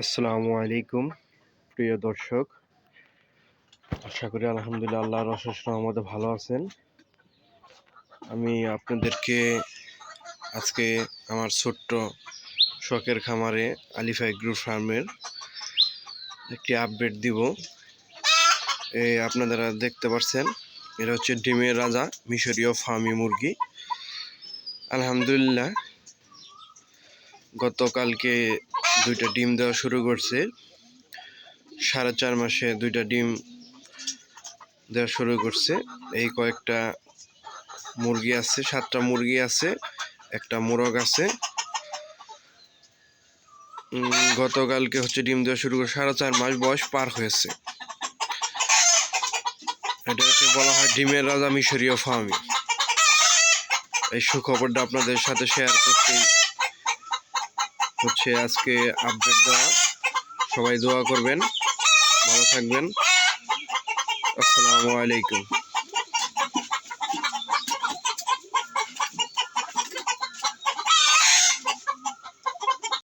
আসসালামু আলাইকুম প্রিয় দর্শক, আশা করি আলহামদুলিল্লাহ আল্লাহর অশেষ রহমতে ভালো আছেন। আমি আপনাদেরকে আজকে আমার ছোট্ট শখের খামারে আলিফা এগ্রো ফার্মের একটি আপডেট দিব। আপনারা দেখতে পাচ্ছেন, এটা হচ্ছে ডিমের রাজা মিশরীয় ফার্মি মুরগি। আলহামদুলিল্লাহ গতকালকে 2টা ডিম দেওয়া শুরু করছে। 4.5 মাসে 2টা ডিম দেওয়া শুরু করছে। এই কয়েকটা মুরগি আছে, 7টা মুরগি আছে, একটা মোরগ আছে। গতকালকে হচ্ছে ডিম দেওয়া শুরু করে 4.5 মাস বয়স পার হয়েছে। এটাকে বলা হয় ডিমের রাজা মিশরীয় ফার্মি। এই সুখবরটা আপনাদের সাথে শেয়ার করতেই হচ্ছে আজকে আপডেট দেওয়া। সবাই দোয়া করবেন, ভালো থাকবেন। আসসালামু আলাইকুম।